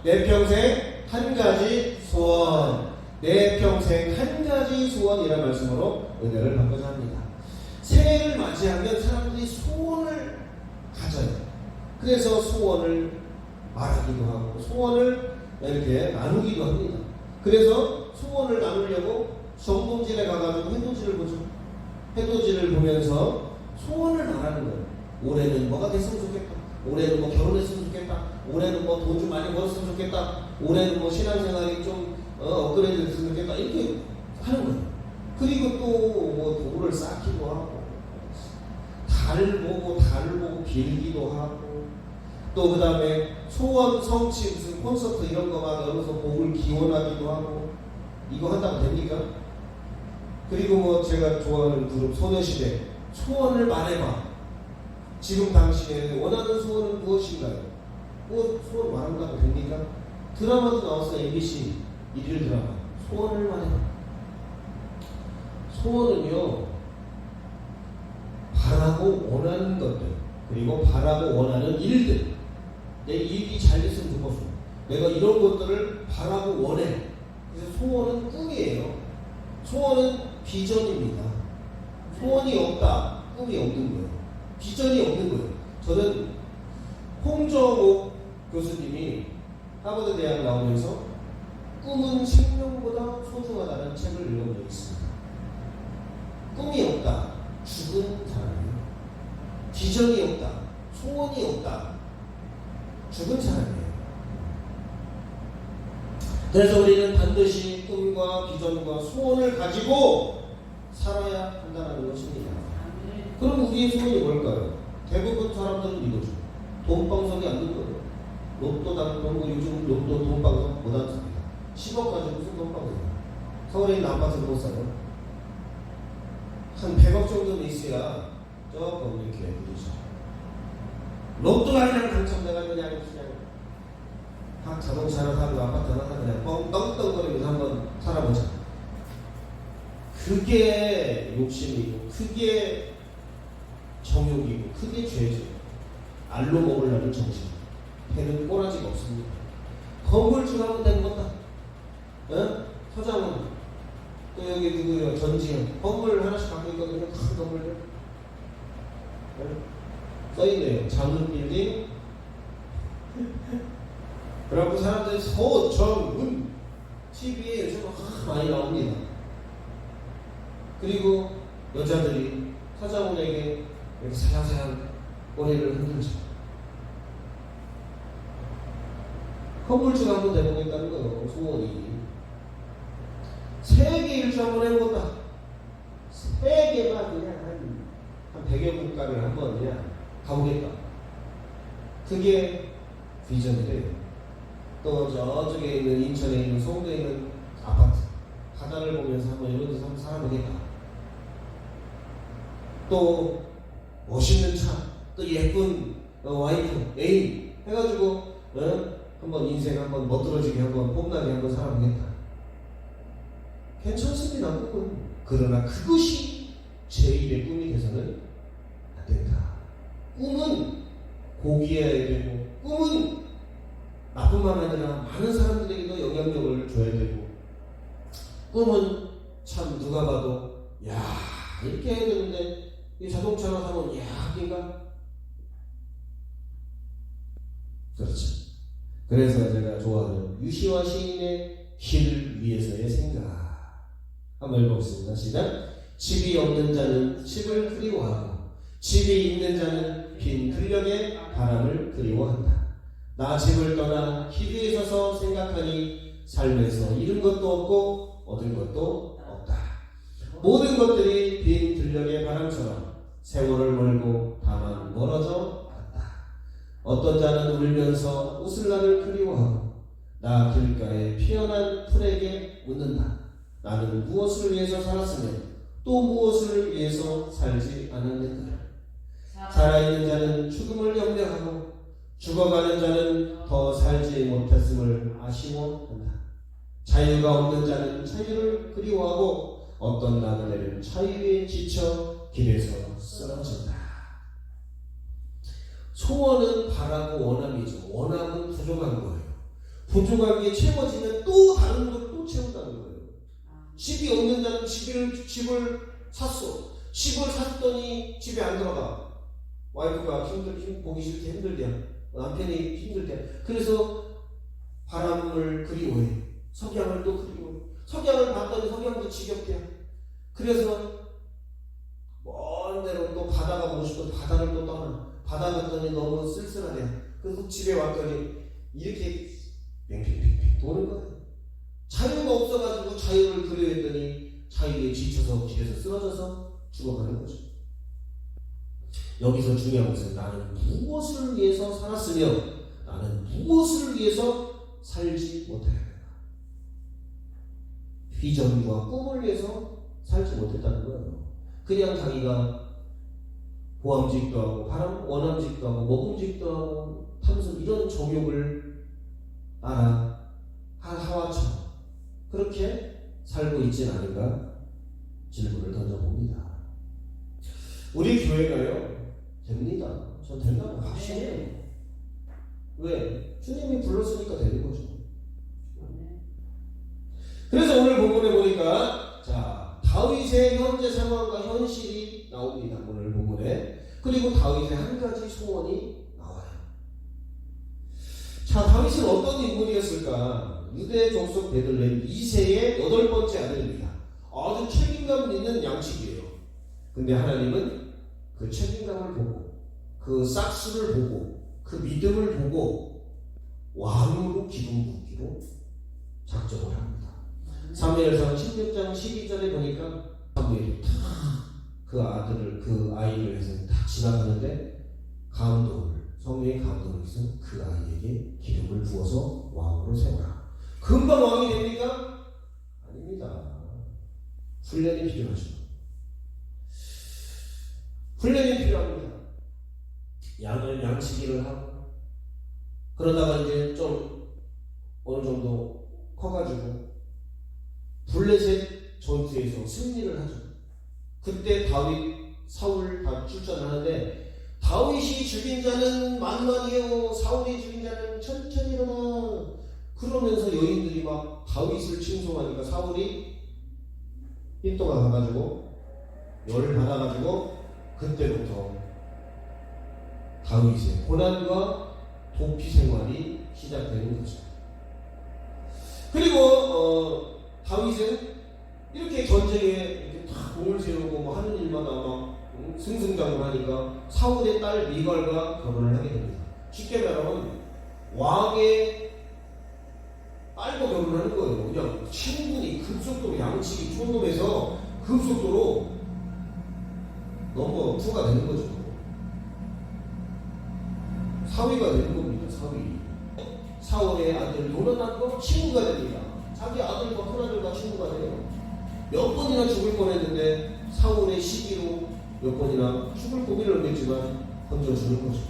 내 평생 한 가지 소원. 내 평생 한 가지 소원이라는 말씀으로 은혜를 받고자 합니다. 새해를 맞이하면 사람들이 소원을 가져요. 그래서 소원을 말하기도 하고 소원을 이렇게 나누기도 합니다. 그래서 소원을 나누려고 정동진에 가가지고 해돋이를 보죠. 해돋이를 보면서 소원을 말하는 거예요. 올해는 뭐가 됐으면 좋겠다. 올해는 뭐 결혼했으면 좋겠다. 올해는 뭐 돈 좀 많이 벌었으면 좋겠다. 올해는 뭐 신앙생활이 좀 업그레이드 됐으면 좋겠다. 이렇게 하는 거예요. 그리고 또 뭐 돌을 쌓기도 하고 달을 보고 빌기도 하고 또 그 다음에 소원 성취 무슨 콘서트 이런 거 막 열어서 복을 기원하기도 하고 이거 한다고 됩니까? 그리고 뭐 제가 좋아하는 그룹 소녀시대 소원을 말해봐. 지금 당신의 원하는 소원은 무엇인가요? 뭐 소원 말한다고 됩니까? 드라마도 나왔어요. MBC 일일 드라마 소원을 말해봐. 소원은요 바라고 원하는 것들 그리고 바라고 원하는 일들 내 일이 잘 됐으면 좋겠어. 내가 이런 것들을 바라고 원해. 그래서 소원은 꿈이에요. 소원은 비전입니다. 소원이 없다. 꿈이 없는 거예요. 비전이 없는 거예요. 저는 홍정옥 교수님이 하버드 대학 나오면서 꿈은 생명보다 소중하다는 책을 읽어본 적이 있습니다. 꿈이 없다. 죽은 사람이에요. 비전이 없다. 소원이 없다. 죽은 사람이에요. 그래서 우리는 반드시 꿈과 비전과 소원을 가지고 살아야 한다는 것입니다. 그럼 우리의 소원이 뭘까요? 대부분 사람들은 이거죠. 돈방석이 안 된 거예요. 로또 당첨, 요즘 로또 돈방석 못 앉습니다. 10억 가지고 무슨 돈방석이에요? 서울에 있는 아파트를 못 사요. 한 100억 정도는 있어야 조금 이렇게 그러죠. 로또가 그냥 당첨돼가지고 그냥 자동차나 사고 아파트나 사고 그냥 뻥떡떡거리면서 한번 살아보자. 그게 욕심이고 그게 정욕이고 그게 죄죠. 알로 먹으려는 정신. 배는 꼬라지가 없습니다. 건물주 하면 되는 거다. 어? 서장훈 또 여기 누구요? 전지현 건물 하나씩 갖고 있거든요. 큰 건물들 써있네요. 장흥빌딩 그래갖고 사람들이 서정훈 TV에 요즘 많이 나옵니다. 그리고 여자들이 서장훈에게 이렇게 살랑살랑 꼬리를 흔들죠. 건물주가 한번 되보겠다는 거예요. 소원이 세계 일주 한번 해보겠다. 세계만 그냥 한 100여 국가를 한번 그냥 가보겠다. 그게 비전이래요. 또 저쪽에 있는 인천에 있는 송도에 있는 아파트 바다를 보면서 한번 이런 데서 한번 살아보겠다. 또 멋있는 차, 또 예쁜 와이프, 애인 해가지고 한번 인생 한번 멋들어지게 한번 뽐나게 한번 살아보겠다. 괜찮습니다. 꿈은. 그러나 그것이 제1의 꿈이 돼서는 안 된다. 꿈은 고귀해야 되고 꿈은 나뿐만 아니라 많은 사람들에게도 영향력을 줘야 되고 꿈은 참 누가 봐도 야 이렇게 해야 되는데 이 자동차나 사면 야 하긴가? 그렇죠. 그래서 제가 좋아하는 유시와 시인의 시를 위해서의 생각 한번 읽어보겠습니다. 시작. 집이 없는 자는 집을 그리워하고 집이 있는 자는 빈 들녘의 바람을 그리워한다. 나 집을 떠나 길 위에 서서 생각하니 삶에서 잃은 것도 없고 얻은 것도 없다. 모든 것들이 빈 들녘의 바람처럼 세월을 몰고 다만 멀어져 갔다. 어떤 자는 울면서 웃을 날을 그리워하고 나 길가에 피어난 풀에게 묻는다. 나는 무엇을 위해서 살았으면 또 무엇을 위해서 살지 않았는가. 살아있는 자는 죽음을 염려하고 죽어가는 자는 더 살지 못했음을 아쉬워한다. 자유가 없는 자는 자유를 그리워하고 어떤 나그네는 자유에 지쳐 길에서 쓰러진다. 소원은 바라고 원함이죠. 원함은 부족한 거예요. 부족한 게 채워지면 또 다른 걸 또 채운다는 거예요. 집이 없는 자는 집을 샀어. 집을 샀더니 집에 안 들어가. 와이프가 보기 싫게 힘들대. 남편이 힘들대. 그래서 바람을 그리워해. 석양을 또 그리워해. 석양을 봤더니 석양도 지겹대. 그래서 먼 데로 또 바다가 보고 싶어 바다를 또 떠나. 바다 갔더니 너무 쓸쓸하대. 그래서 집에 왔더니 이렇게 빙빙빙빙 도는 거예요. 자유가 없어가지고 자유를 그려했더니 자유에 지쳐서 길에서 쓰러져서 죽어가는 거죠. 여기서 중요한 것은 나는 무엇을 위해서 살았으며 나는 무엇을 위해서 살지 못하였는가. 비전과 꿈을 위해서 살지 못했다는 거예요. 그냥 자기가 보암직도 하고 원암직도 하고 먹음직도 하고 탐수 이런 정욕을 따라 하와처럼 그렇게 살고 있진 않은가 질문을 던져봅니다. 우리 교회가요 됩니다. 전 된다고 확신해요. 왜? 주님이 불렀으니까 되는 거죠. 그래서 오늘 본문에 보니까 자 다윗의 현재 상황과 현실이 나옵니다. 오늘 본문에. 그리고 다윗의 한 가지 소원이 나와요. 자 다윗은 어떤 인물이었을까? 유대 족속 베들레헴 2세의 8번째 아들입니다. 아주 책임감 있는 양식이에요. 근데 하나님은 그 책임감을 보고 그 싹수를 보고 그 믿음을 보고 왕으로 기름 붓기로 작정을 합니다. 사무엘상 16장 12절에 보니까 사무엘이 그 아이를 해서 딱 지나가는데 성령의 감동을 해서 그 아이에게 기름을 부어서 왕으로 세워라. 금방 왕이 됩니까? 아닙니다. 훈련이 필요하죠. 훈련이 필요합니다. 양치기를 하고 그러다가 이제 좀 어느 정도 커가지고 블레셋 전투에서 승리를 하죠. 그때 사울 다 출전을 하는데 다윗이 죽인 자는 만만이요 사울이 죽인 자는 천천히 일어나 그러면서 여인들이 막 다윗을 칭송하니까 사울이 삔또가 가가지고 열을 받아가지고 그때부터 다윗의 고난과 도피 생활이 시작되는 거죠. 그리고 다윗은 이렇게 전쟁에 이렇게 다 공을 세우고 뭐 하는 일마다 막 승승장구하니까 사울의 딸 미갈과 결혼을 하게 됩니다. 쉽게 말하면 왕의 딸과 결혼하는 거예요. 그냥 친분이 급속도로 양치기 촌놈에서 급속도로 넘버 2가 되는 거죠. 사위가 되는 겁니다. 사울의 아들 요나단과 친구가 됩니다. 자기 아들과 큰아들과 친구가 돼요. 몇 번이나 죽을 뻔했는데 사울의 시기로 몇 번이나 죽을 고비를 넘겼지만 건져주는 거죠.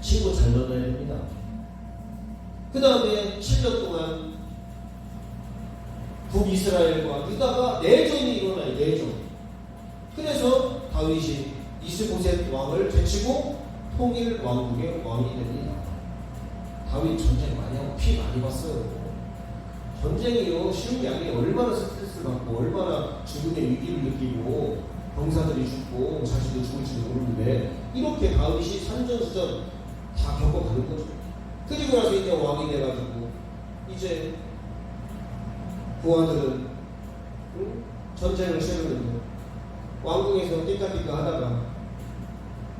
친구 잘 만나야 됩니다. 그 다음에 7년 동안 북이스라엘과 유다가 내전이 일어나요. 내전. 그래서 다윗이 이스보셋 왕을 제치고 통일 왕국의 왕이 됩니다. 다윗 전쟁 많이 하고 피 많이 봤어요. 전쟁이요 쉬운 게 아니에요. 얼마나 스트레스를 받고 얼마나 죽음의 위기를 느끼고 병사들이 죽고 자신도 죽을지도 모르는데 이렇게 다윗이 산전수전 다 겪어가는 거죠. 그리고 나서 이제 왕이 돼가지고 이제 부하들은 전쟁을 치르는데 왕궁에서 띵까띵까 하다가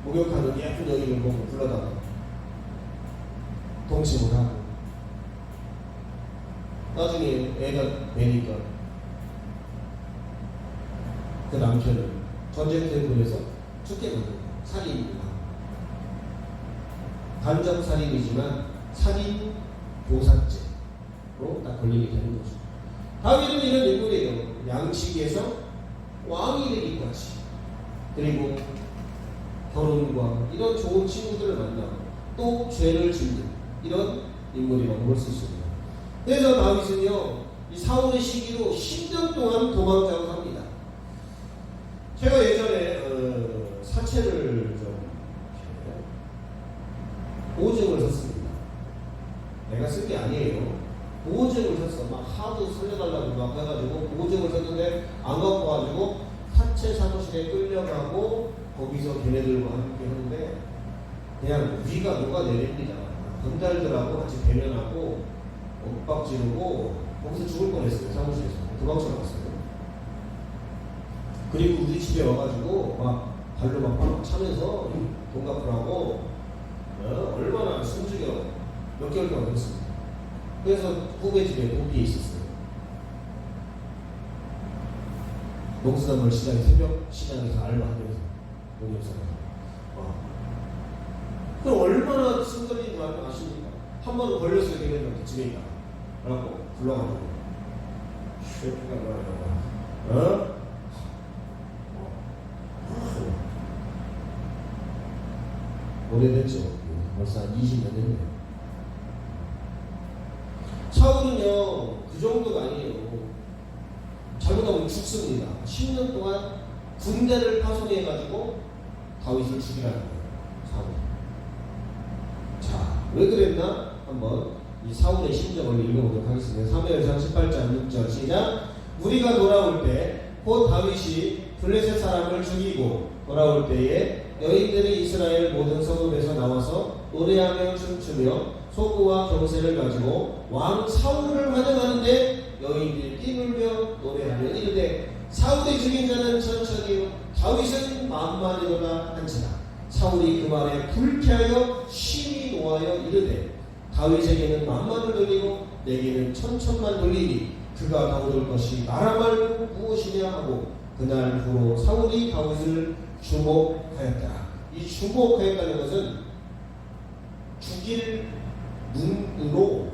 목욕하는 예쁜 여인을 보고 불러다가 동침을 하고 나중에 애가 되니까 그 남편을 전쟁터에 보내서 죽게 만들고 살인입니다. 간접 살인이지만 살인 교사죄로 딱 걸리게 되는 거죠. 다윗은 이런 인물이에요. 양치기에서 왕이 되기까지 그리고 결혼과 이런 좋은 친구들을 만나고 또 죄를 짓는 이런 인물이라고 볼 수 있습니다. 그래서 다윗은요 이 사울의 시기로 10년 동안 도망자고 합니다. 제가 예전에 사채를 좀 보증을 샀습니다. 내가 쓴 게 아니에요. 보증을 샀어. 막 하도 살려달라고 막 해가지고 보증을 샀는데 안 갖고 가지고 사채 사무실에 끌려가고 거기서 걔네들과 함께 하는데 그냥 위가 녹아내립니다. 건달들하고 같이 대면하고 엇박 지르고 거기서 죽을 뻔했어요. 사무실에서 도망쳐 나갔어요. 그리고 우리 집에 와가지고 막 발로 막 차면서 돈 갚으라고 얼마나 숨죽여 몇 개월 동안 그랬습니다. 그래서 후배 집에 도피에 있었어요. 농수산물 시장 새벽 시장에서 알바하면서 농협사가 그럼 얼마나 쓴소리인 줄 아십니까? 한 번은 걸렸어요. 걔네들한테 집에 있다가 그래갖고 불러가지고 쉐프가 뭐야 오래됐죠. 벌써 한 20년 됐네요. 사울은요 그 정도가 아니에요. 잘못하면 죽습니다. 10년 동안 군대를 파송해가지고 다윗을 죽이라는 거예요. 사울. 자, 왜 그랬나? 한번 이 사울의 심정을 읽어보도록 하겠습니다. 사무엘상 18장 6절 시작. 무리가 돌아올 때 곧 다윗이 블레셋 사람을 죽이고 돌아올 때에 여인들이 이스라엘 모든 성읍에서 나와서 노래하며 춤추며 소구와 경세를 가지고 왕 사울을 환영하는데 여인들이 띠물며 노래하며 이르되 사울이 죽인 자는 천천히요 다윗은 만만이로다 한지라. 사울이 그 말에 불쾌하여 심히 노하여 이르되 다윗에게는 만만을 돌리고 내게는 천천만 돌리니 그가 더 얻을 것이 나라 말고 무엇이냐 하고 그날 후로 사울이 다윗을 주목하였다. 이 주목하였다는 것은 죽일 눈으로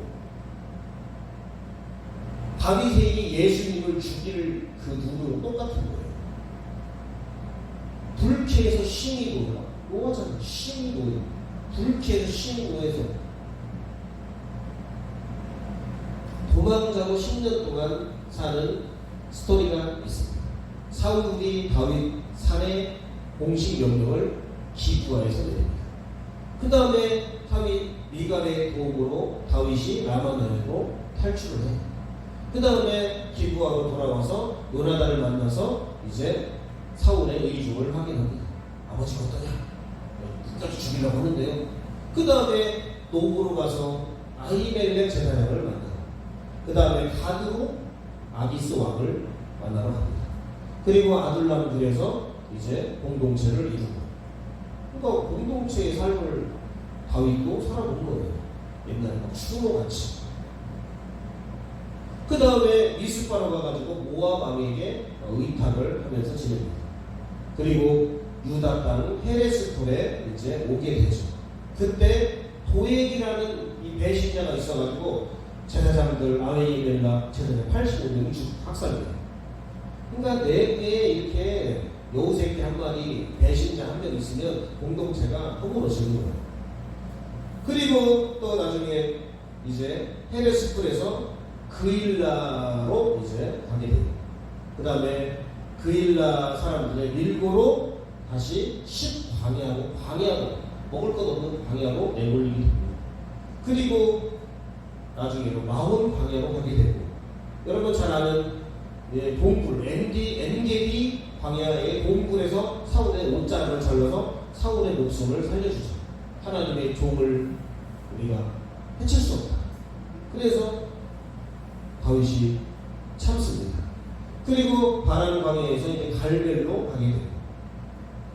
다윗이 예수님을 죽일 그 눈으로 똑같은 거예요. 불쾌해서 심히 노라. 노하잖아. 심히 노해. 불쾌해서 심히 노해서 도망자로 10년 동안 사는 스토리가 있습니다. 사울이 다윗 산의 공식 명령을 기브아에서 내립니다. 그 다음에 다윗 미갈의 도움으로 다윗이 라마나임으로 탈출을 해요. 그 다음에 기브아로 돌아와서 요나단을 만나서 이제 사울의 의중을 확인합니다. 아버지가 어떠냐? 끝까지 죽이려고 하는데요. 그 다음에 노브로 가서 아히멜렉 제사장을 만나요. 그 다음에 가드로 아기스 왕을 만나러 갑니다. 그리고 아둘람들에서 이제 공동체를 이루고, 그러니까 공동체의 삶을 다윗도 살아본 거예요. 옛날에 막 추노같이. 그 다음에 미스바로 가가지고 모압 왕에게 의탁을 하면서 지냅니다. 그리고 유다 땅 헤레스폴에 이제 오게 되죠. 그때 도액이라는 이 배신자가 있어가지고 제사장들 아히멜렉 제사장 85명이 학살돼요. 그러니까 내부에 이렇게 여우새끼 한 마리 배신자 한 명 있으면 공동체가 허물어지는 거예요. 그리고 또 나중에 이제 헤레스폴에서 그일라로 이제 가게 돼요. 그 다음에 그일라 사람들의 밀고로 다시 10광야로 먹을 것 없는 광야로 내몰리게 됩니다. 그리고 나중에는 마온 광야로 가게 되고, 여러분 잘 아는 동굴 엔게디 광야의 동굴에서 사울의 옷자락을 잘라서 사울의 목숨을 살려주죠. 하나님의 종을 우리가 해칠 수 없다. 그래서 다윗이 참습니다. 그리고 바란 광야에서 이제 갈멜로 가게 됩니다.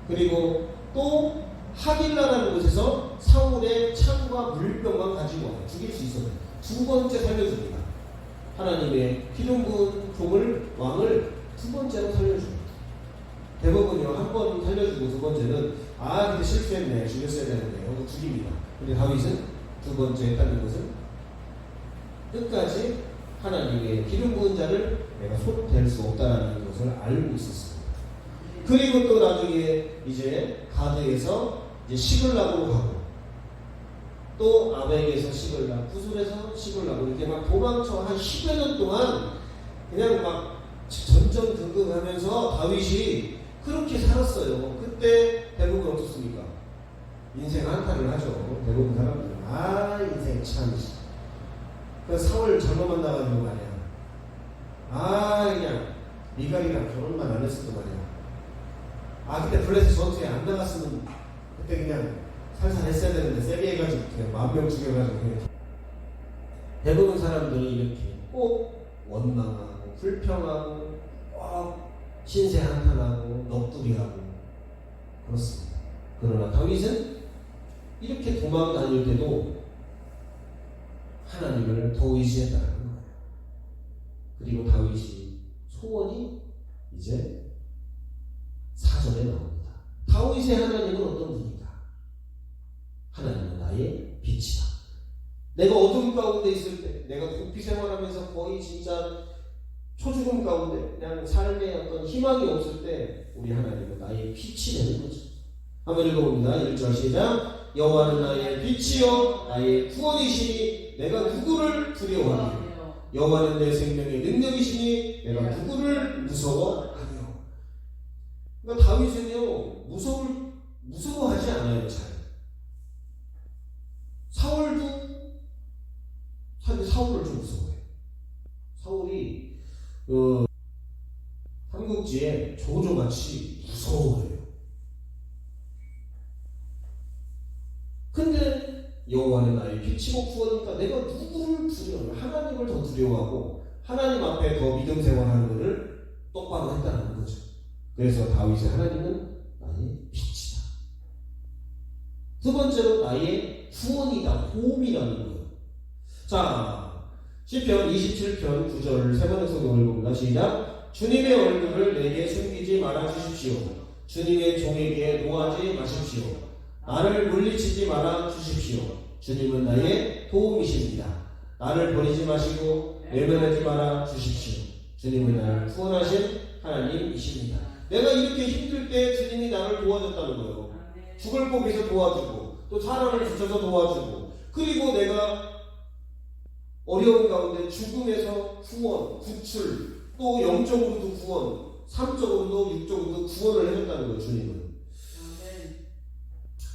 그리고 또 하길라라는 곳에서 사울의 창과 물병만 가지고 와요. 죽일 수 있어요. 두 번째 살려줍니다. 하나님의 기름 부은 종을 왕을 두 번째로 살려줍니다. 대부분요 한 번 살려주고 두 번째는 근데 실수했네, 죽였어야 되는데 하고 죽입니다. 근데 다윗은 두 번째 했다는 것은 끝까지 하나님의 기름 부은 자를 내가 손댈 수 없다는 것을 알고 있었습니다. 그리고 또 나중에 이제 가드에서 이제 시글락으로 가고, 또 아벡에서 시글락, 구술에서 시글락, 이렇게 막 도망쳐 한 10여 년 동안 그냥 막 전전긍긍하면서 다윗이 그렇게 살았어요. 그때 대부분 어떻습니까? 인생 한탄을 하죠. 대부분 사람들은 인생 참 그래서 사울 잘못 만나가지고 말이야. 그냥 미갈이랑 결혼만 안 했어도 말이야. 그때 블레셋 전투에 안 나갔으면 그때 그냥 살살 했어야 되는데 세게 해가지고 그냥 10,000명 죽여가지고 그냥. 대부분 사람들은 이렇게 꼭 원망하고 불평하고 꼭 신세 한탄하고 넋두리하고 그렇습니다. 그러나 다윗은 이렇게 도망 다닐 때도 하나님을 더 의지했다는 거예요. 그리고 다윗이 소원이 이제 4절에 나옵니다. 다윗의 하나님은 어떤 분인가? 하나님은 나의 빛이다. 내가 어둠 가운데 있을 때, 내가 도피 생활하면서 거의 진짜 초죽음 가운데 그냥 삶에 어떤 희망이 없을 때 우리 하나님은 나의 빛이 되는 거죠. 한번 읽어봅니다. 1절 시작. 여호와는 나의 빛이요 나의 구원이시니 내가 누구를 두려워하리요. 여호와는 내 생명의 능력이시니 내가 누구를 무서워하리요. 그러니까 다윗은요 무서워하지 않아요. 잘. 사울을 좀 무서워해요. 사울이 삼국지에 조조같이 무서워해요. 근데 여호와는 나의 빛이고 구원이니까 내가 누구를 두려워해요? 하나님을 더 두려워하고 하나님 앞에 더 믿음 생활하는 것을 똑바로 했다는 거죠. 그래서 다윗의 하나님은 나의 빛이다. 두 번째로 나의 구원이다. 도움이라는 거예요. 자, 시편 27편 9절을 세 번의 성경을 봅니다. 시작. 주님의 얼굴을 내게 숨기지 말아 주십시오. 주님의 종에게 노하지 마십시오. 나를 물리치지 말아 주십시오. 주님은 나의 도움이십니다. 나를 버리지 마시고 외면하지 말아 주십시오. 주님은 나를 구원하신 하나님이십니다. 내가 이렇게 힘들 때 주님이 나를 도와줬다는 거예요. 죽을 고비에서 도와주고 또 사람을 붙여서 도와주고 그리고 내가 어려운 가운데 죽음에서 구원, 구출 또 영적으로도 구원, 삶적으로도 육적으로도 구원을 해줬다는 거예요. 주님은.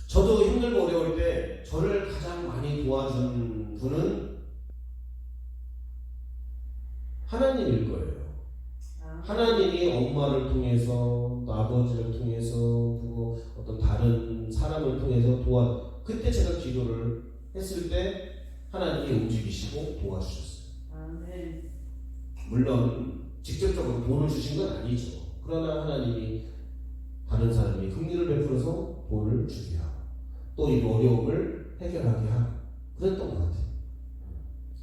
저도 힘들고 어려울 때 저를 가장 많이 도와준 분은 하나님일 거예요. 하나님이 엄마를 통해서 또 아버지를 통해서 또 어떤 다른 사람을 통해서 그때 제가 기도를 했을 때 하나님이 움직이시고 도와주셨어요. 물론 직접적으로 돈을 주신 건 아니죠. 그러나 하나님이 다른 사람이 긍휼을 베풀어서 돈을 주게 하고 또 이 어려움을 해결하게 하고 그랬던 것 같아요.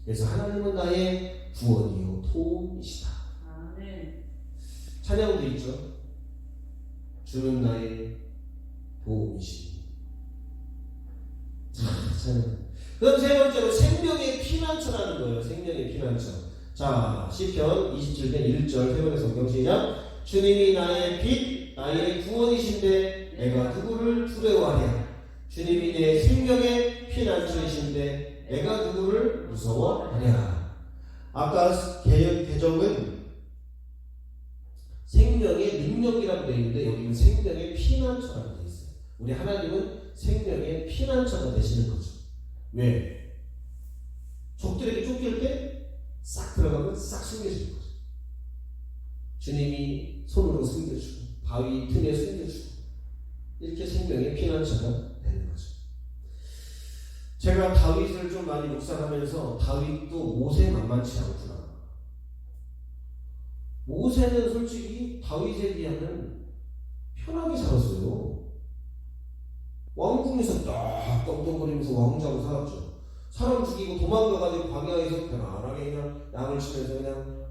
그래서 하나님은 나의 구원이요 도움이시다. 찬양도 있죠. 주는 나의 도움이시니. 찬양. 그럼 세 번째로 생명의 피난처라는 거예요. 생명의 피난처. 자, 시편 27편 1절 세 번의 성경 시작. 주님이 나의 빛, 나의 구원이신데 내가 누구를 두려워하랴. 주님이 내 생명의 피난처이신데 내가 누구를 무서워하랴. 아까 개정은 생명의 능력이라고 되어 있는데 여기는 생명의 피난처라고 되어 있어요. 우리 하나님은 생명의 피난처가 되시는 거죠. 왜? 적들에게 쫓길 때 싹 들어가면 싹 숨겨지는 거죠. 주님이 손으로 숨겨주고 바위 틈에 숨겨주고 이렇게 생명의 피난처가 되는 거죠. 제가 다윗을 좀 많이 묵상하면서 다윗도 모세 만만치 않구나. 모세는 솔직히 다윗에 비하면 편하게 살았어요. 왕궁에서 딱 떵떵거리면서 왕자로 살았죠. 사람 죽이고 도망가가지고 광야에서 편안하게 그냥 양을 치면서 그냥.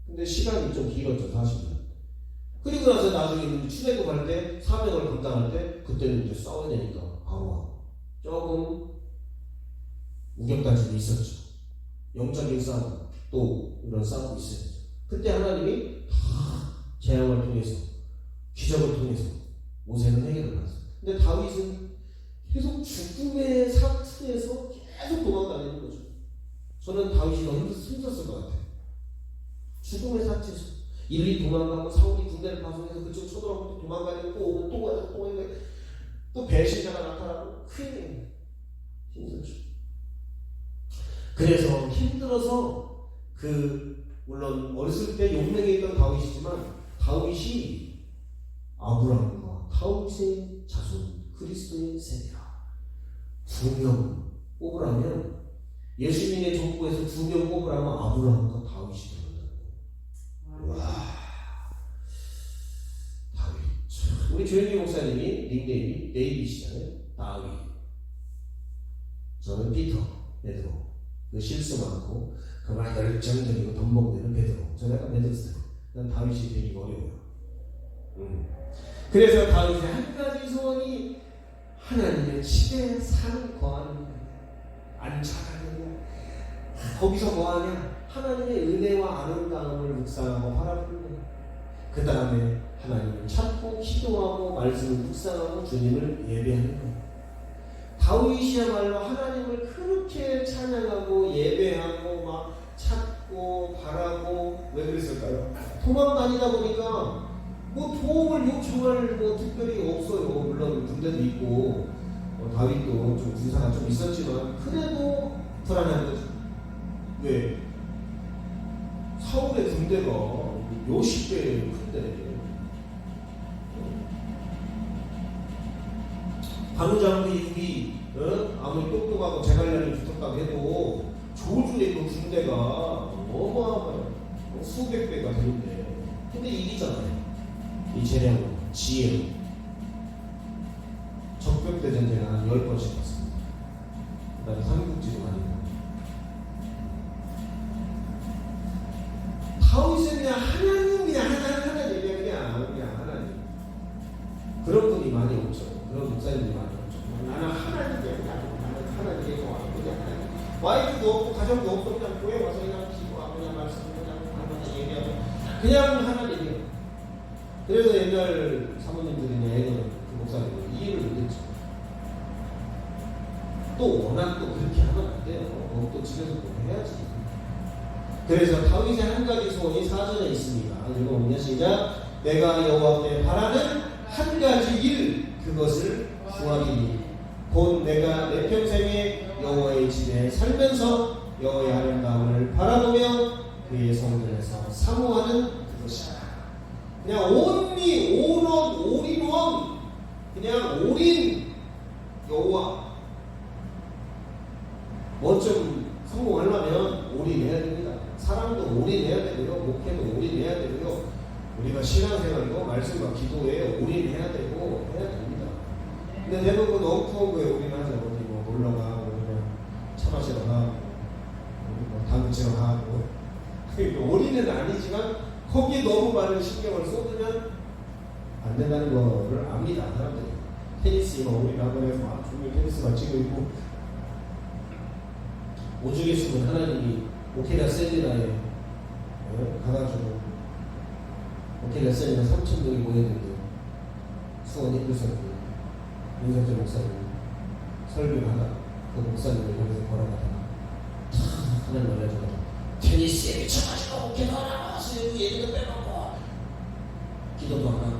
근데 시간이 좀 길었죠, 사실은. 그리고 나서 나중에 출애굽할 때 사명을 감당할 때 그때는 이제 싸워야 되니까 바로 조금 우격다짐이 있었죠. 영적인 싸움 또 이런 싸움이 있어요. 그때 하나님이 다 재앙을 통해서 기적을 통해서 모세는 해결을 받았어요. 근데 다윗은 계속 죽음의 사투에서 계속 도망다니는 거죠. 저는 다윗이 너무 힘들었을 것 같아요. 죽음의 사투에서 일일이 도망가고 사울이 군대를 파송해서 그쪽 쳐들어가고 또 도망가고 또 오면 또 가고 또 오면 또 배신자가 나타나고 큰일 힘들죠. 그래서 힘들어서 물론 어렸을 때 용맹에 있던 다윗이지만 다윗이 아브라함과 다윗의 자손 그리스도의 세대라. 2명 뽑으라면 예수님의 정부에서 2명 뽑으라면 아브라함과 다윗이 들어간다고. 와, 다윗. 우리 조현미 목사님이 닉네임이 데이빗이잖아요. 다윗. 저는 피터, 베드로. 그 실수 많고 그만 열정적이고 덤벙대는 베드로. 저는 약간 베드로 스타일. 난 다윗이 되기 어려워요. 그래서 다윗의 한 가지 소원이 하나님의 집에 사는 거하는 거예요. 안 차가고 거기서 뭐하냐? 하나님의 은혜와 아름다움을 묵상하고 바라보는 거예요. 그 다음에 하나님을 찾고 기도하고 말씀을 묵상하고 주님을 예배하는 거예요. 다윗이야말로 하나님을 그렇게 찬양하고 예배하고 막 찾고 바라고 왜 그랬을까요? 도망 다니다 보니까 뭐 도움을 요청할 뭐 특별히 없어요. 물론 군대도 있고 다윗도 좀 군사가 좀 있었지만 그래도 불안한 거죠. 왜? 사울의 군대가 몇십 배 큰데 방장도 이후이 아무리 똑똑하고 제갈량이 붙었다고 해도 조준의 그 군대가 어마어마해요. 수백 배가 되는데 근데 이기잖아요. 이 재량으로 지혜로 적벽대 전쟁을 한 10번씩 봤습니다. 그 다음에 삼국지도 많이 보고 다윗은 그냥 하나님 그냥 하나님 그냥 하나님 그런 분이 많이 없죠. 그런 목사님들이 많이 없죠. 나는 하나님이야. 나는 하나님의 좋아. 그냥 하나님. 와이프도 없고 가정도 없고 그냥 교회 와서 그냥 기도하고 그냥 말씀 그냥 하나님 얘기하고 그냥 하나님이에요. 그래서 옛날 사모님들이나 애들 그 목사님들 이해를 못했죠. 또 워낙 또 그렇게 하면 안 돼요. 또 집에서 또 해야지. 그래서 다윗의 한 가지 소원이 사전에 있습니다. 읽어보면 시작. 내가 여호와 앞에 바라는 한 가지 일 그것을 구하리니 곧 내가 내 평생에 여호와의 집에 살면서 여호와의 아름다움을 바라보며 그의 성전에서 사모하는 그것이다. 그냥 온리 오런 올인원 그냥 올인 여호와 뭐 좀 성공하려면 올인해야 됩니다. 사랑도 올인해야 되고요. 목회도 올인해야 되고요. 우리가 신앙생활도 말씀과 기도에 올인해야 되고 해야 됩니다. 근데 대부분 엉뚱한 거에 올인하죠. 어디 뭐 놀러 가고 그냥 차 마시러 가고 뭐 당구 치러 가고 올인은 아니지만 거기에 너무 많은 신경을 쏟으면 안 된다는 거를 압니다. 사람들이 테니스 뭐 우리 학원에서 막 종류 테니스만 치고 있고 오죽에 쓰면 하나님이 오케라 셀리나에 가가지고 오케라 셀리나 3,000명이 모였는데 수원 인도설교 윤석철 목사님 설교를 하다가 그 목사님을 여기서 걸어가다가 하나님 알려줘서 테니스에 미쳐가지고 오케라 하나 얘기도 빼먹고 기도도 안 하고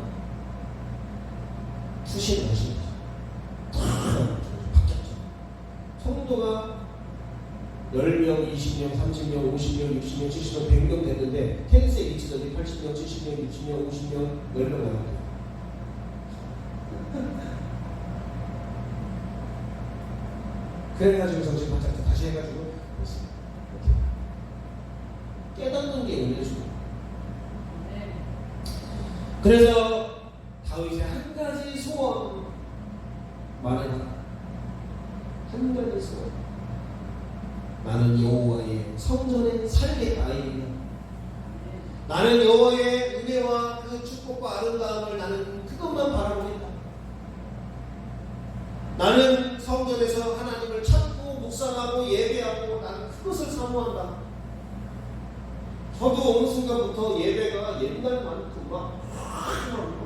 수시를 하시는 거죠. 바뀌었죠. 성도가 10명, 20명, 30명, 50명, 60명, 70명, 100명 됐는데 테니스에 미치더니 80명, 70명, 60명, 50명, 10명 나왔대요. 그래가지고 정신 바짝 다시 해가지고 깨닫는 게 은혜죠. 그래서 다윗의 한 가지 소원 말해봐. 한 가지 소원. 나는 여호와의 성전에 살겠다. 나는 여호와의 은혜와 그 축복과 아름다움을 나는 그것만 바라보겠다. 나는 성전에서 하나님을 찾고 묵상하고 예배하고 나는 그것을 사모한다. 저도 어느 순간부터 예배가 옛날만큼 막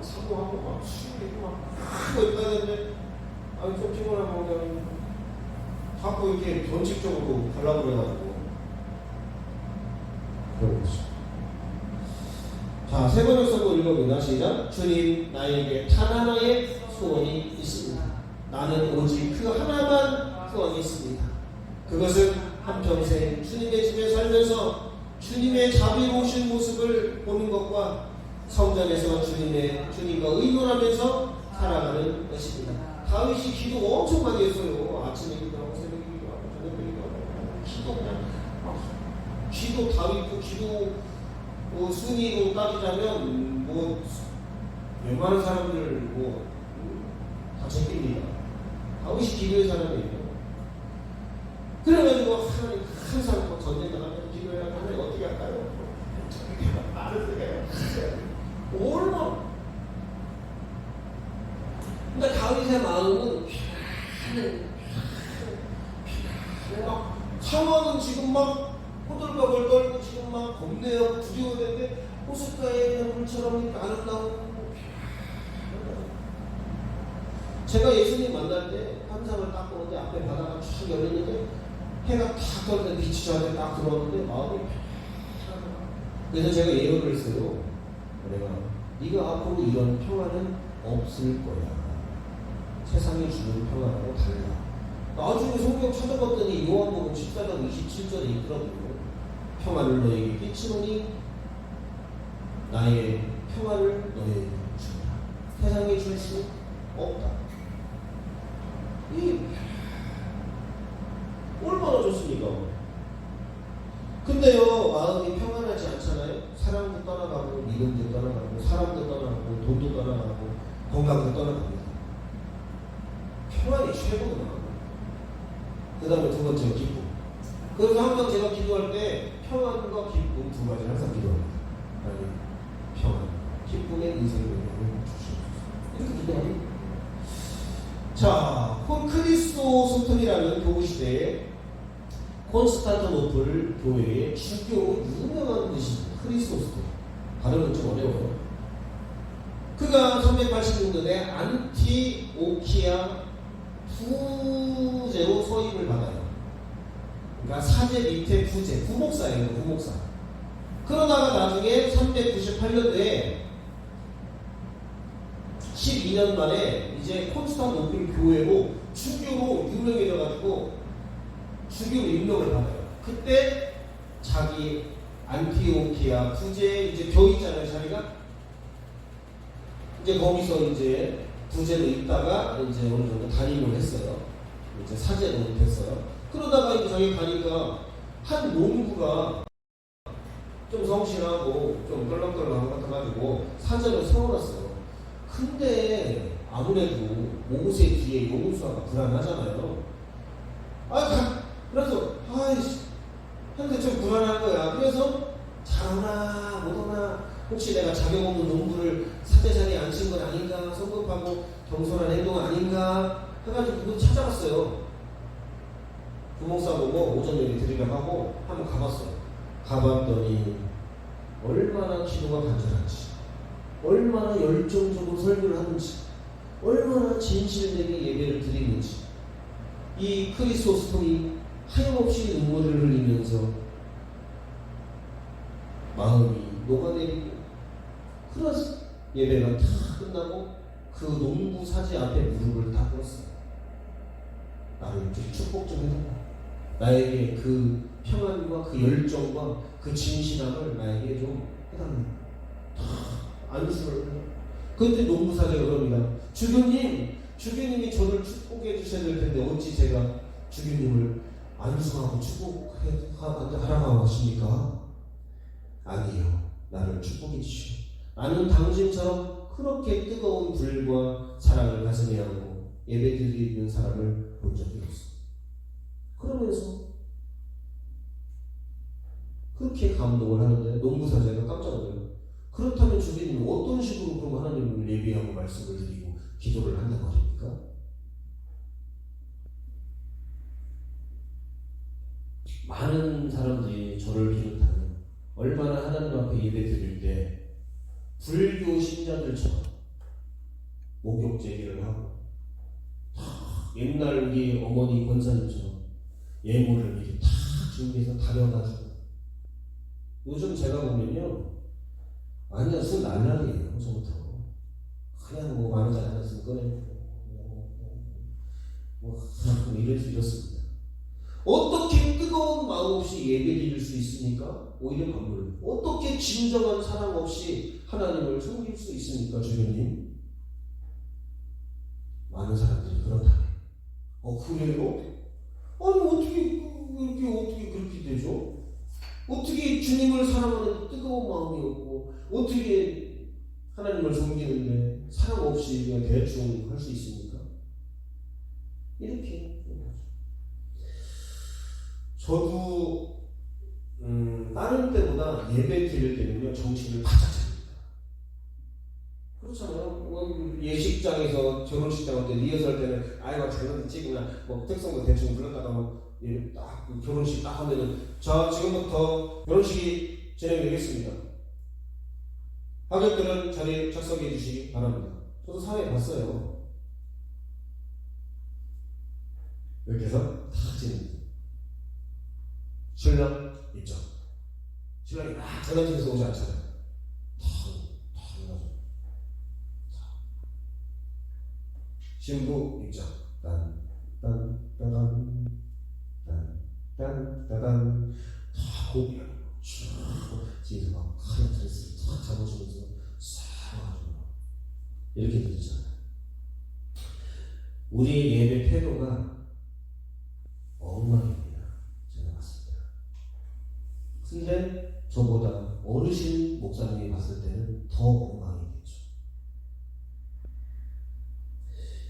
사모하고 막 수요일에 막 하고 있다 했는데 좀 피곤하고 그냥 자꾸 이렇게 변칙적으로 가려고 그래가지고 그런 거죠. 자, 세 번째 서고 읽어보자. 시작. 주님 나에게 단 하나의 소원이 있습니다. 나는 오직 그 하나만 소원이 있습니다. 그것은 한평생 주님의 집에 살면서 주님의 자비로우신 모습을 보는 것과 성전에서 주님과 의논하면서 살아가는 것입니다. 다윗이 기도 엄청 많이 했어요. 아침에 기도하고 새벽에 기도하고 저녁에 기도하고 기도 그냥 기도 다윗도 기도 순위로 따지자면 웬만한 사람들 다 제낍니다. 다윗이 기도의 사람이에요. 그래가지고 하나님 항상 전쟁 나가면 기도해야 하나님 어떻게 할까요? 말을 쓰게요. 얼마나 그러니까 다윗의 마음은 막 상황은 지금 막 호들갑을 떨고 지금 막 겁내요. 두려워하는데 호숫가에 있는 물처럼 아름다운 제가 예수님 만날 때 환상을 딱 보는데 앞에 바다가 쫙 열렸는데 해가 탁 떠는데 빛이 저한테 딱 들어왔는데 마음이 그래서 제가 예언을 했어요. 내가 네가 앞으로 이런 평화는 없을 거야. 세상이 주는 평화하고 달라. 나중에 성경 찾아봤더니 요한복음 14장 27절에 있더라고요. 평화를 너에게 끼치노니 나의 평화를 너에게 주라. 세상에 줄 수 없다. 이 얼마나 좋습니까? 근데요, 마음이 평안하지 않잖아요. 사랑도 떠나가고 믿음도 떠나가고 사람도 떠나가고 돈도 떠나가고 건강도 떠나갑니다. 평안이 최고구나. 그 다음에 두 번째가 기쁨. 그래서 항상 제가 기도할 때 평안과 기쁨 두 가지를 항상 기도합니다. 하나님, 평안, 기쁨의 인생을 주시옵소서. 이렇게 기도합니다. 자, 그리스도 소통이라는 교구시대에 콘스탄티노플 교회의 주교로 유명한 뜻입니다. 크리스토스토. 발음은 좀 어려워요. 그가 380년대에 안티오키아 부제로 서임을 받아요. 그러니까 사제 밑에 부제, 부목사예요. 부목사. 그러다가 나중에 398년도에 12년 만에 이제 콘스탄티노플 교회로 주교로 유명해져가지고 주교로 임명을 받아요. 그때 자기 안티오키아 부제 이제 교 있잖아요. 자리가 이제 거기서 이제 부제로 있다가 이제 어느 정도 단임을 했어요. 이제 사제로 됐어요. 그러다가 이제 자기 가니까 한 농부가 좀 성실하고 좀 껄렁껄렁한 것 같아가지고 사제로 세워놨어요. 근데 아무래도 모세 뒤에 용수가 불안하잖아요. 그래서 근데 좀 불안한 거야. 그래서 잘하나 못하나 혹시 내가 자격 없는 농부를 사제 자리에 앉힌 건 아닌가, 성급하고 겸손한 행동 아닌가 해가지고 그거 찾아갔어요. 부목사 보고 오전 예배 드리려고 하고 한번 가봤어요. 가봤더니 얼마나 기도가 간절한지, 얼마나 열정적으로 설교를 하는지, 얼마나 진실되게 예배를 드리는지, 이 크리스토스통이 하염없이 눈물을 흘리면서 마음이 녹아내리고, 그래서 예배가 다 끝나고 그 농부 사제 앞에 무릎을 다 꿇었어요. 나를 좀 축복 좀 해달라. 나에게 그 평안과 그 열정과 그 진실함을 나에게 좀 해달라. 안수를 해요. 그때 농부 사제가 그럽니다. 주교님이 저를 축복해 주셔야 될 텐데 어찌 제가 주교님을 안수하고 축복하라고 하십니까? 아니요. 나를 축복해 주시오. 나는 당신처럼 그렇게 뜨거운 불과 사랑을 가슴에 안고 예배드리는 사람을 본 적이 없어. 그러면서 그렇게 감동을 하는데 농부사제가 깜짝 놀라요. 그렇다면 주님은 어떤 식으로 그럼 하나님을 예배하고 말씀을 드리고 기도를 한단 말입니까? 많은 사람들이 저를 비롯하면 얼마나 하나님 앞에 예배 드릴 때 불교 신자들처럼 목욕 제기를 하고 옛날 우리 어머니 권사님처럼 예물을 미리 다 준비해서 다려가지고, 요즘 제가 보면요 완전 순 날라리예요. 저부터 그냥 뭐 많은 잘 하셨으면 꺼내고 이랬습니다. 어떻게 뜨거운 마음 없이 예배 드릴 수 있습니까? 오히려 반대로. 어떻게 진정한 사랑 없이 하나님을 섬길 수 있습니까, 주님님? 많은 사람들이 그렇다네. 그래요? 아니, 어떻게 그렇게 되죠? 어떻게 주님을 사랑하는 뜨거운 마음이 없고, 어떻게 하나님을 섬기는데 사랑 없이 그냥 대충 할 수 있습니까? 이렇게. 저도 다른 때보다 예배 드릴 때는요 정신을 바짝 차립니다. 그렇잖아요. 예식장에서 결혼식장 할 때 리허설 때는 막 잘못 찍으면 특성도 대충 불렀다가 딱 결혼식 딱 하면은 자 지금부터 결혼식이 진행되겠습니다. 하객들은 자리에 착석해 주시기 바랍니다. 저도 사회에 봤어요. 이렇게 해서 다 진행됩니다. 신랑 입장. 신랑이 막 장난치면서 오지 않잖아요. 당연하죠. 신부 입장. 딴. 다 고기하고 뒤에서 막 하얀 드레스를 탁 잡아주면서 싹 와가지고 이렇게 되잖아요. 우리 예배 태도가 엉망입니다. 근데 저보다 어르신 목사님이 봤을 때는 더 엉망이겠죠.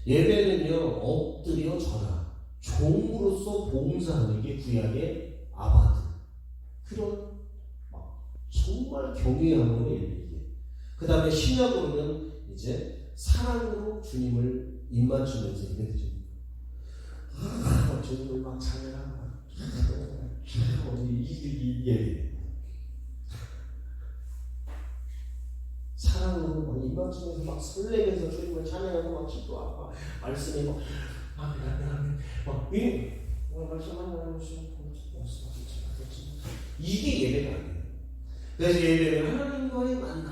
예배는요 엎드려 절하, 종으로서 봉사하는 게 구약의 아바드, 그런 정말 경외함으로 예배이게. 그 다음에 신약으로는 이제 사랑으로 주님을 입맞추면서 예배드립니다. 주님을 막 찬양하고 이게 사랑으로 막 입맞추면서 막 설레면서 주님을 찬양하고 막 기도하고 말씀에 막 이게 예배가 아니에요. 그래서 예배는 하나님과의 만남,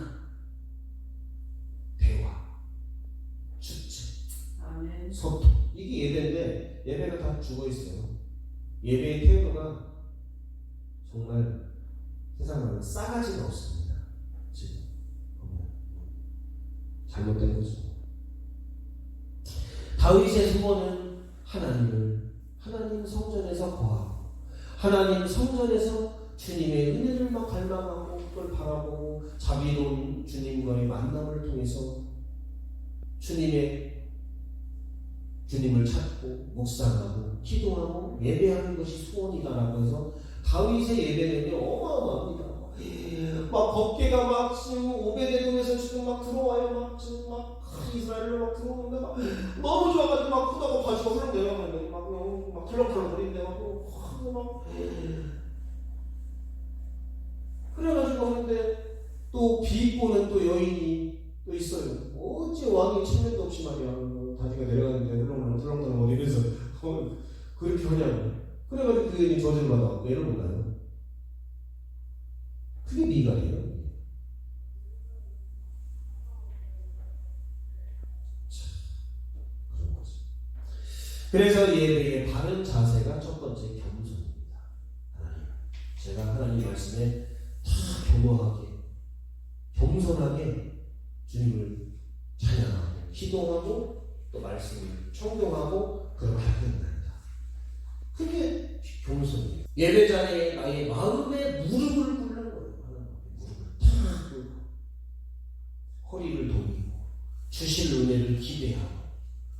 대화, 축제, 소통, 이게 예배인데 예배가 다 죽어 있어요. 예배의 태도가 정말 세상에는 싸가지가 없습니다. 지금 잘못된 거죠. 다윗의 소원은 하나님 성전에서 거하고 하나님 성전에서 주님의 은혜를 막 갈망하고 그걸 바라보고 자비로운 주님과의 만남을 통해서 주님을 찾고 묵상하고 기도하고 예배하는 것이 소원이다라고 해서 다윗의 예배는요 어마어마합니다. 막 법궤가 막 지금 오베데돔에서 지금 막 들어와요. 막 지금 막 이스라엘로 막 들어오는데 막 너무 좋아가지고 막 크다고 바지가 훌렁 내려가는데 막 털렁털렁 거리는데 막 그래가지고 하는데 또 비꼬는 또 여인이 또 있어요. 어째 왕이 천년도 없이 말이야 바지가 내려가는데 훌렁훌렁 거리면서 그렇게 하냐고. 그래가지고 그 여인이 저주를 받아갖고 왜 이러는가요? 그게 미갈이에요. 그런 거지. 그래서 예배의 바른 자세가 첫 번째 겸손입니다. 제가 하나님 말씀에 다 겸허하게, 겸손하게 주님을 찬양하고, 기도하고, 또 말씀을 청종하고, 그렇게 해야 된다. 그게 겸손이에요. 예배자의 나의 마음에 무릎을 꿇는 거예요. 무릎을 탁 꿇고, 허리를 돌리고, 주실 은혜를 기대하고,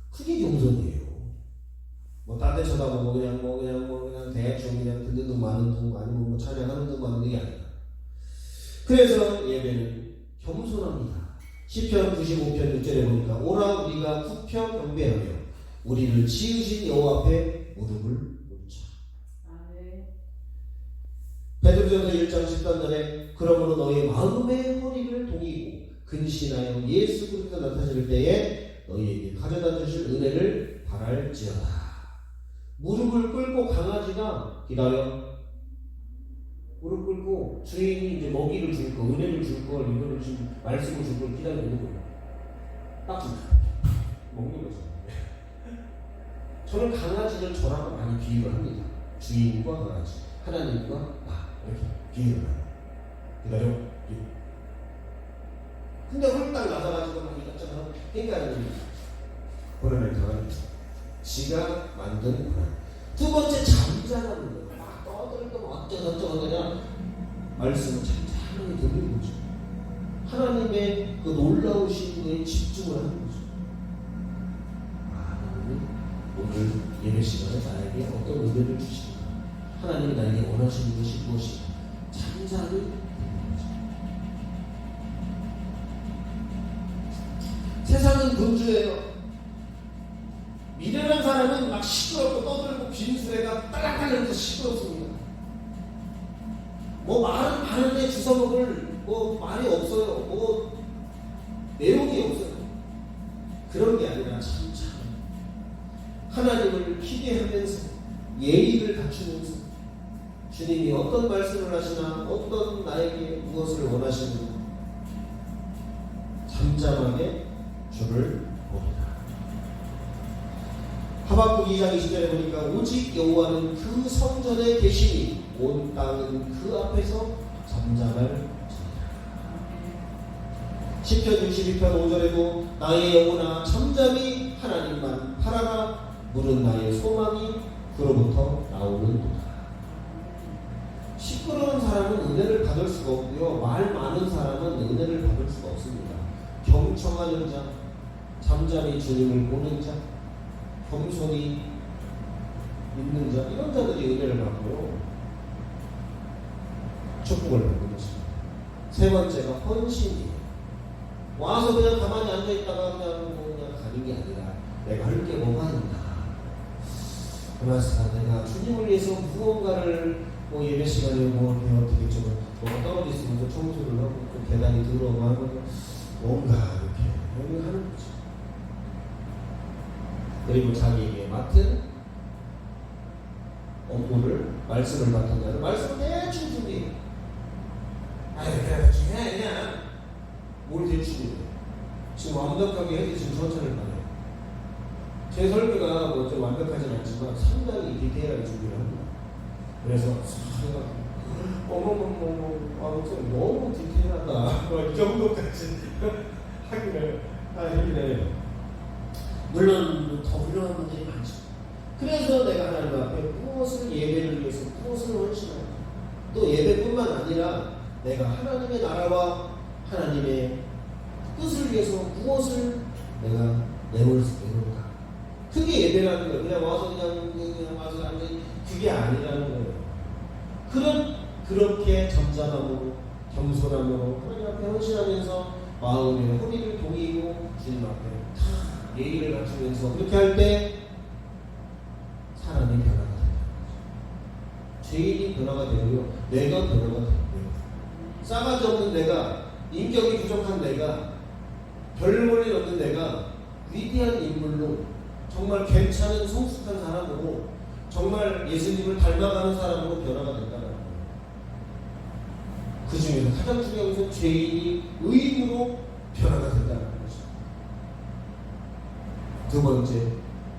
그게 겸손이에요. 딴 데 쳐다보고 그냥 대충 그냥 듣는 둥 마는 둥 아니면 찬양하는 둥 마는 게 아니라. 그래서 예배는 겸손합니다. 시편 95편 6절에 보니까 오라 우리가 굽혀 경배하며 우리를 지으신 여호와 앞에 무릎을 꿇자. 베드로전서 1장 13절에 그러므로 너희 마음의 허리를 동이고 근신하여 예수 그리스도 나타나실 때에 너희에게 가져다 주실 은혜를 바랄지어다. 무릎을 꿇고 강아지가 기다려. 무릎 꿇고 주인이 이제 먹이를 줄 거, 은혜를 줄 걸, 이거를 지금 말씀을 줄 걸 기다리고 있는 거예요. 딱 먹는 거죠. 저는 강아지를 저랑 많이 비유를 합니다. 주인과 강아지, 하나님과 나 이렇게 비유를 해요. 기다려. 근데 홀딱 나서가지고 막 이것저것 그러니까 고난을 당하는 거죠. 지가 만든 고난. 두 번째 잠잠한 거예요. 막 떠들고 어쩌고저쩌고 그냥 말씀을 잠잠하게 듣는 거죠. 하나님의 그 놀라우신 거에 집중을 하는 거죠. 하나님이 오늘 예배 시간에 나에게 어떤 은혜를 주시는가, 하나님이 나에게 원하시는 것이 무엇인가 잠잠히 듣는 거죠. 세상은 분주해요. 미련한 사람은 막 시끄럽고 떠들고 빈수레가 딸랑딸랑해서 시끄럽습니다. 뭐 말은 많은데 주워먹을 뭐 말이 없어요. 뭐 내용이 없어요. 그런 게 아니라 참 하나님을 기대하면서 예의를 갖추면서 주님이 어떤 말씀을 하시나 어떤 나에게 무엇을 원하시는가 잠잠하게 주를 봅니다. 하박국 2장 20절에 보니까 오직 여호와는 그 성전에 계시니 온 땅은 그 앞에서 잠잠할 시편 62편 5절에도 나의 영혼아 잠잠히 하나님만 바라라 물은 나의 소망이 그로부터 나오는도다. 시끄러운 사람은 은혜를 받을 수가 없고요. 말 많은 사람은 은혜를 받을 수가 없습니다. 경청하는 자, 잠잠히 주님을 보는 자, 겸손히 있는 자, 이런 자들이 은혜를 받고요. 축복을 받는 것입니다. 세 번째가 헌신이에요. 와서 그냥 가만히 앉아있다가 그냥 가는 게 아니라 내가 할 게 뭐가 있나. 그래서 내가 주님을 위해서 무언가를 뭐 예배 시간에 뭐 어떻게 좀 뭐가 떨어져 있으면서 청소를 하고 또 계단이 들어오고 하면 뭔가 이렇게 하는 거죠. 그리고 자기에게 맡은 업무를 말씀을 맡은 자는 말씀을 대충 준비해. 아유 그래 그냥 뭘 대충 해요. 지금 완벽하게 해도 지금 천천히 가요. 제 설교가 뭐 좀 완벽하진 않지만 상당히 디테일하게 준비를 합니다. 그래서 제가 아무튼 너무 디테일하다 이 정도까지 하기는 해요. 물론 더 훌륭한 분들이 많죠. 그래서 내가 하나님 앞에 무엇을 예배를 위해서 무엇을 헌신하고 또 예배뿐만 아니라 내가 하나님의 나라와 하나님의 뜻을 위해서 무엇을 내가 내놓을 수 있는가. 그게 예배라는 거예요. 그냥 와서 그냥 와서 앉아 그게 아니라는 거예요. 그렇게 잠잠함으로 겸손함으로 하나님 앞에 헌신하면서 마음의 허리를 동이고 주님 앞에 다 예의를 갖추면서 그렇게 할 때 사람이 변화가 됩니다. 죄인이 변화가 되고요. 내가 변화가 되고요. 싸가지 없는 내가, 인격이 부족한 내가, 별 볼일 없는 내가 위대한 인물로 정말 괜찮은 성숙한 사람으로 정말 예수님을 닮아가는 사람으로 변화가 된다는 거예요. 그 중에서 가장 중요한 것은 죄인이 의인으로 변화가 된다는 것이죠. 두 번째,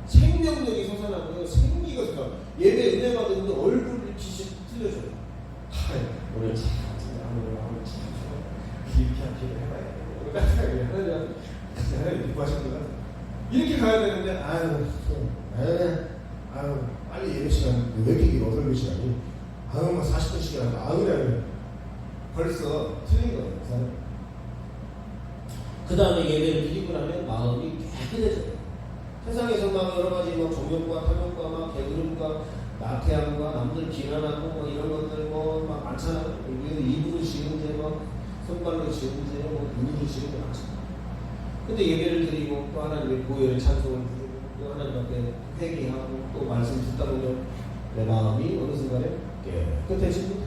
생명력이 솟아나고요. 생기가 솟아. 예배 은혜 받으면 얼굴 빛이 틀려져요. 오늘 참 이렇게 한 기도 해봐야 돼. 오늘 따뜻하게 하나님 기뻐하셨구나. 이렇게 가야 되는데 빨리 예배 시간 왜 이렇게 길어? 8개 시간이 막 40분씩 하고 그래 벌써 틀린 거예요. 그 다음에 예배를 드리고 나면 마음이 깨끗해져요. 세상에서 막 여러 가지 막 정욕과 탐욕과 막 게으름과 나태함과 남들 비난하고 뭐 이런 것들 뭐 막 많잖아요. 입으로 지은 죄, 막 손발로 지은 죄, 뭐 눈으로 지은 죄 많잖아요. 근데 예배를 드리고 또 하나님의 보혈의 찬송을 부르고 또 하나님 앞에 회개하고 또 말씀 듣다 보면 내 마음이 어느 순간에 깨끗해집니다.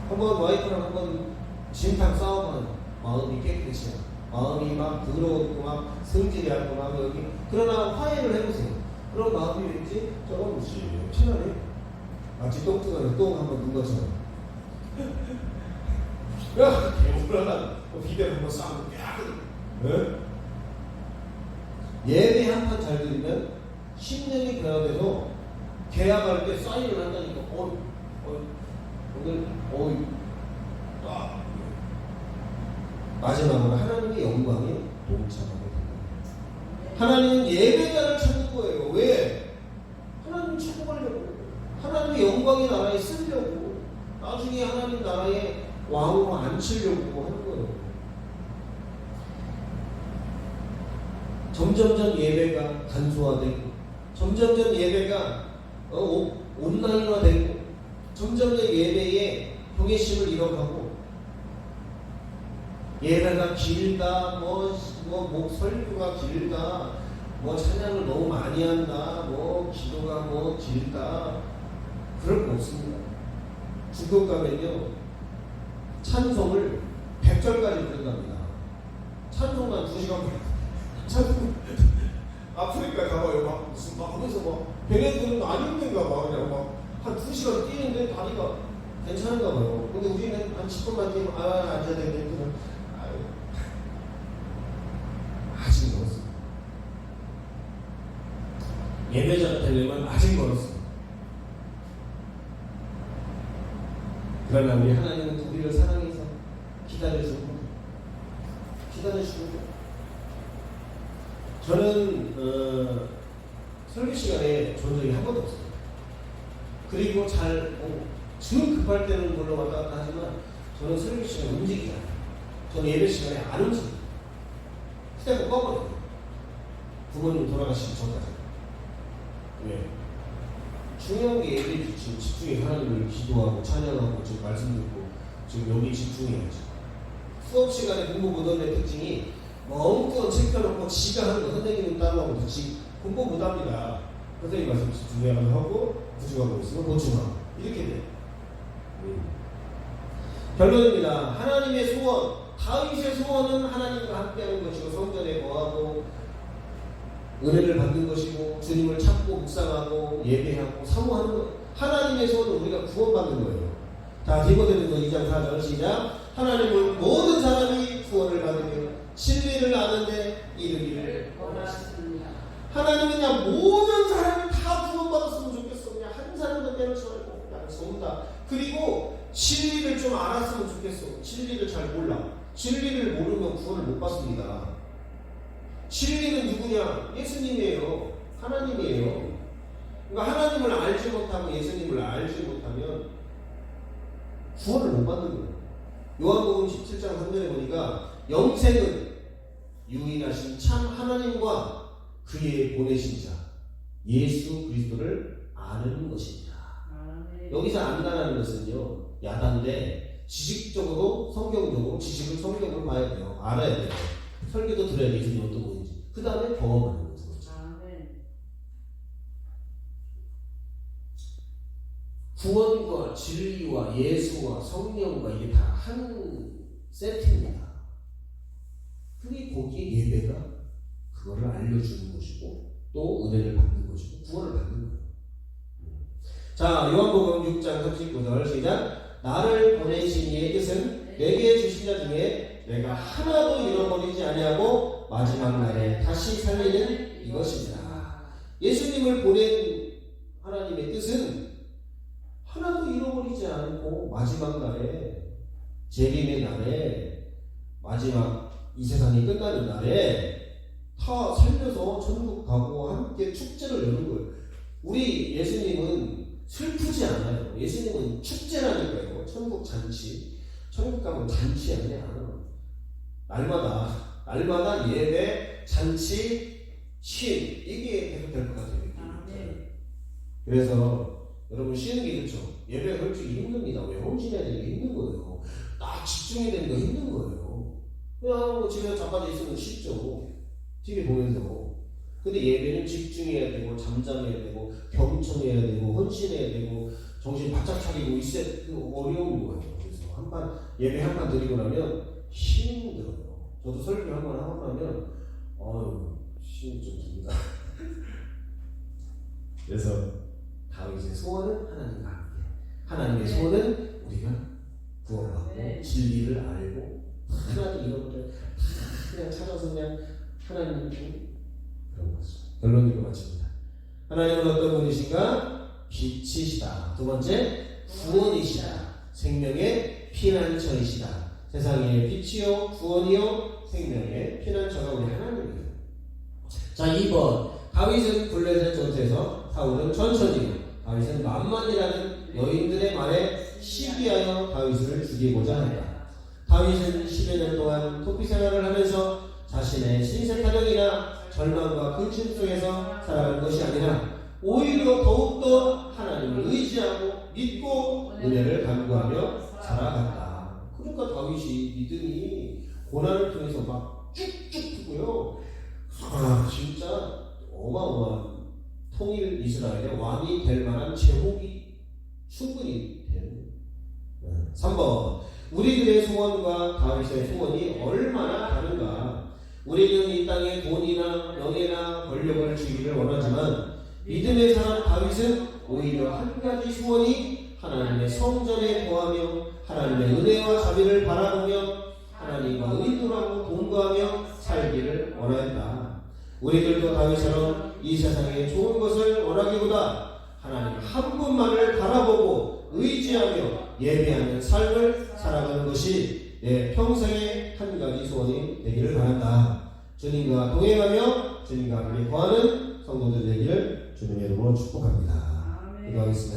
한번 와이프랑 한번 진탕 싸워보면 마음이 깨끗해져요. 마음이 막 더러웠고 막 성질이 않고 막 여기 그러나 화해를 해보세요. 그럼 마음이 왠지 저건 뭐지? 편하네. 마치 똥뜨거나 똥 한번 눈 것처럼. 야! 개울하다. 비대를 한번 싸우고 예배 한 판 잘 드리면 심령이 변화돼서 계약할 때 사인을 한다니까 오늘 딱 마지막으로 하나님의 영광에 동참하게 됩니다. 하나님은 예배자를 찾는 거예요. 왜? 하나님 축복하려고, 하나님의 영광의 나라에 쓰려고, 나중에 하나님 나라의 왕으로 앉히려고 하는 거예요. 점점점 예배가 간소화되고, 점점점 예배가 온라인화되고, 점점점 예배의 경외심을 잃어가고, 예배가 길다, 목 설교가 길다, 찬양을 너무 많이 한다, 기도가 길다, 그럴 거 없습니다. 중국 가면요, 찬송을 100절까지 부른답니다. 찬송만 2시간 찬송. 아프리카 가봐요. 무슨 하면서 걔네들은 안 힘든가 봐. 그냥 한 2시간 뛰는데 다리가 괜찮은가 봐요. 근데 우리는 한 10분만 뛰면 앉아야 되겠구나. 아직 멀었습니다. 예배자가 되려면 아직 멀었습니다. 그러나 우리 하나님은 우리를 사랑해서 기다려주고 저는 설교 시간에 좋은 적이 한 번도 없어요. 그리고 지금 급할 때는 물론 왔다 갔다 하지만 저는 설교 시간에 움직이지 않아요. 저는 예배 시간에 안 움직여요. 휴대폰 꺼버려요. 부모님 돌아가시기 전까지. 왜? 중요한 게 예배지. 지금 집중해서 하나님을 기도하고 찬양하고 지금 말씀 듣고 지금 여기 집중해야지. 수업 시간에 공부 못하는 특징이 엉뚱한 책 펴놓고 지가 하는 거 선생님은 따라하고 공부 못합니다. 선생님 말씀 집중해가지고 하고 부족하고 있으면 보충하고 이렇게 돼요. 결론입니다. 하나님의 소원, 다윗의 소원은 하나님과 함께하는 것이고 성전에 거하고 은혜를 받는 것이고 주님을 찾고 묵상하고 예배하고 사모하는 것. 하나님의 소원은 우리가 구원받는 거예요. 자, 디모데전서 2장 4절 시작. 하나님은 모든 사람이 구원을 받으며 진리를 아는데 이르기를 원하십니다. 하나님은 그냥 모든 사람이 다 구원받았으면 좋겠어. 그냥 한 사람도 빼놓지 말고 그냥 전부 다. 그리고 진리를 좀 알았으면 좋겠어. 진리를 잘 몰라. 진리를 모르면 구원을 못 받습니다. 진리는 누구냐? 예수님이에요. 하나님이에요. 그러니까 하나님을 알지 못하고 예수님을 알지 못하면 구원을 못 받는 거예요. 요한복음 17장 3절에 보니까 영생은 유일하신 참 하나님과 그의 보내신 자 예수 그리스도를 아는 것입니다. 여기서 안다는 것은요, 야단데 지식적으로 성경적으로 지식을 성경으로 봐야 돼요. 알아야 돼요. 설교도 들어야 돼. 예수님 어떤 분인지. 그 다음에 경험하는 거죠. 구원과 진리와 예수와 성령과 이게 다 한 세트입니다. 그게 거기에 예배가 그거를 알려주는 것이고 또 은혜를 받는 것이고 구원을 받는 거예요. 자, 요한복음 6장 39절 시작. 나를 보내신 이의 뜻은 내게 주신 자 중에 내가 하나도 잃어버리지 아니하고 마지막 날에 다시 살리는 이것입니다. 예수님을 보낸 하나님의 뜻은 하나도 잃어버리지 않고 마지막 날에 재림의 날에 마지막 이 세상이 끝나는 날에 다 살려서 천국 가고 함께 축제를 여는 거예요. 우리 예수님은 슬프지 않아요. 예수님은 축제라니까요. 천국 잔치. 천국 가면 잔치 아니야. 날마다 예배, 잔치, 쉼 이게 계속 될 것 같아요. 그래서 여러분 쉬는 게 좋죠. 예배가 솔직히 힘듭니다. 왜? 헌신해야 되는 게 힘든 거예요. 딱 집중해야 되는 거 힘든 거예요. 그냥 집에서 잠깐 있으면 쉽죠. TV 보면서. 근데 예배는 집중해야 되고 잠잠해야 되고 경청해야 되고 헌신해야 되고 정신 바짝 차리고 있어야 어려운 거예요. 그래서 예배 한 번 드리고 나면 힘들어요. 저도 설교 한 번 하고 나면 힘이 좀 듭니다. 그래서 다윗의 소원은 하나님과 함께. 하나님의 소원은 우리가 구원받고 진리를 알고 하나님 이런 것들 그냥 찾아서 그냥 하나님 그런 거죠. 결론으로 마칩니다. 하나님은 어떤 분이신가? 빛이시다. 두 번째, 구원이시다. 생명의 피난처이시다. 세상의 빛이요, 구원이요, 생명의 피난처가 우리 하나님이에요. 자, 2번. 다윗은 블레셋 전투에서, 사울은 천천히요. 다윗은 만만이라는 여인들의 말에 시기하여 다윗을 죽이고자 한다. 다윗은 10여 년 동안 도피 생활을 하면서 자신의 신세 타령이나 절망과 근심 속에서 살아가는 것이 아니라 오히려 더욱더 하나님을 의지하고 믿고 은혜를 간구하며 살아갔다. 그러니까 다윗이 믿음이 고난을 통해서 막 쭉쭉 크고요. 진짜 어마어마한 통일 이스라엘의 왕이 될 만한 제목이 충분히 되는. 3번. 우리들의 소원과 다윗의 소원이 얼마나 다른가. 우리는 이 땅에 돈이나 명예나 권력을 주기를 원하지만 믿음의 사람 다윗은 오히려 한 가지 소원이 하나님의 성전에 거하며 하나님의 은혜와 자비를 바라보며 하나님과 의도하고 동거하며 살기를 원한다. 우리들도 다윗처럼 이 세상에 좋은 것을 원하기보다 하나님 한 분만을 바라보고 의지하며 예배하는 삶을 살아가는 것이 내 평생의 한 가지 소원이 되기를 바란다. 주님과 동행하며 주님과 함께 거하는 성도들 되기를 주님의 이름으로 축복합니다. 기도하겠습니다.